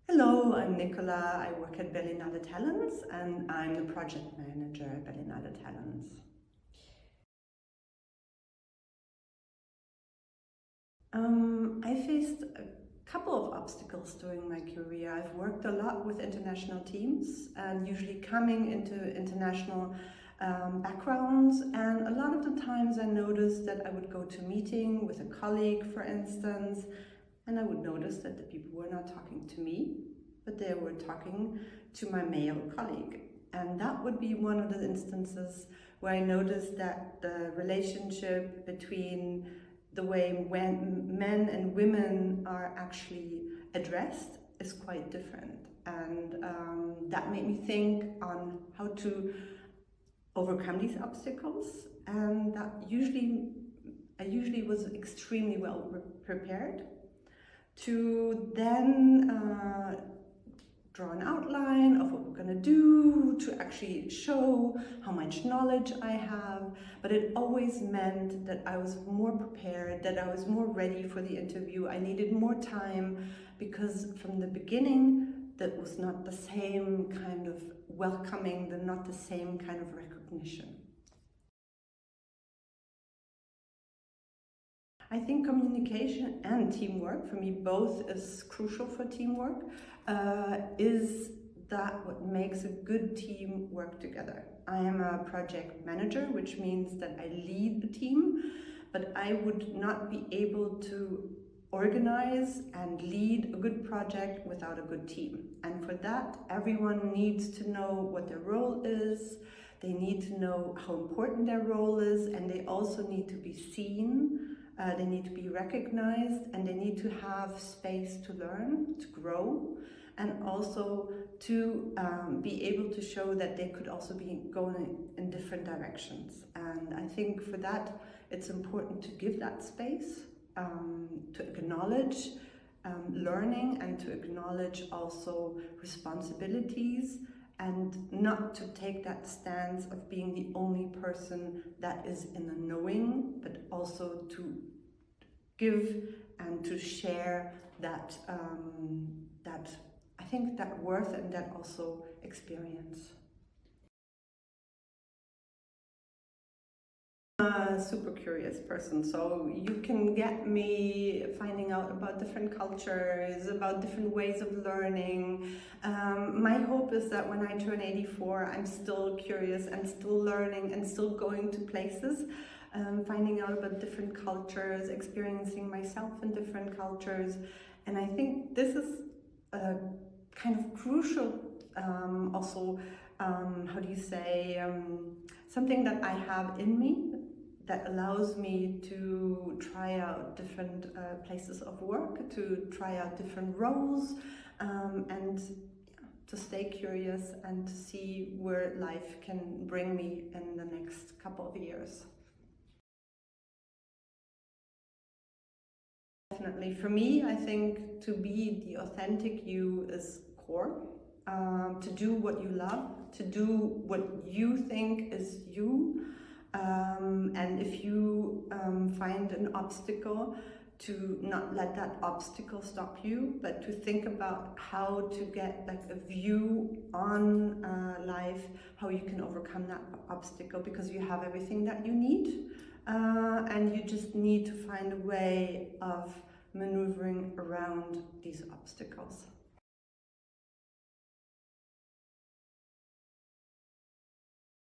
Hello, I'm Nikola. I work at Berlinale Talents and I'm the project manager at Berlinale Talents. I faced a couple of obstacles during my career. I've worked a lot with international teams and usually coming into international backgrounds, and a lot of the times I noticed that I would go to a meeting with a colleague, for instance, and I would notice that the people were not talking to me, but they were talking to my male colleague. And that would be one of the instances where I noticed that the relationship between the way when men and women are actually addressed is quite different. And that made me think on how to overcome these obstacles. And that I usually was extremely well prepared to then draw an outline of what we're going to do, to actually show how much knowledge I have. But it always meant that I was more prepared, that I was more ready for the interview. I needed more time because from the beginning, that was not the same kind of welcoming, not the same kind of recognition. I think communication and teamwork, for me both is crucial for teamwork, is that what makes a good team work together. I am a project manager, which means that I lead the team, but I would not be able to organize and lead a good project without a good team. And for that, everyone needs to know what their role is, they need to know how important their role is, and they also need to be seen. They need to be recognized, and they need to have space to learn, to grow, and also to be able to show that they could also be going in different directions. And I think for that, it's important to give that space, to acknowledge learning, and to acknowledge also responsibilities, and not to take that stance of being the only person that is in the knowing, but also to give and to share that, I think that worth and that also experience. A super curious person, so you can get me finding out about different cultures, about different ways of learning. My hope is that when I turn 84, I'm still curious and still learning and still going to places, finding out about different cultures, experiencing myself in different cultures. And I think this is a kind of crucial also, how do you say, something that I have in me that allows me to try out different places of work, to try out different roles, and to stay curious and to see where life can bring me in the next couple of years. Definitely, for me, I think to be the authentic you is core. To do what you love, to do what you think is you. And if you find an obstacle, to not let that obstacle stop you, but to think about how to get like a view on life, how you can overcome that obstacle, because you have everything that you need, and you just need to find a way of maneuvering around these obstacles.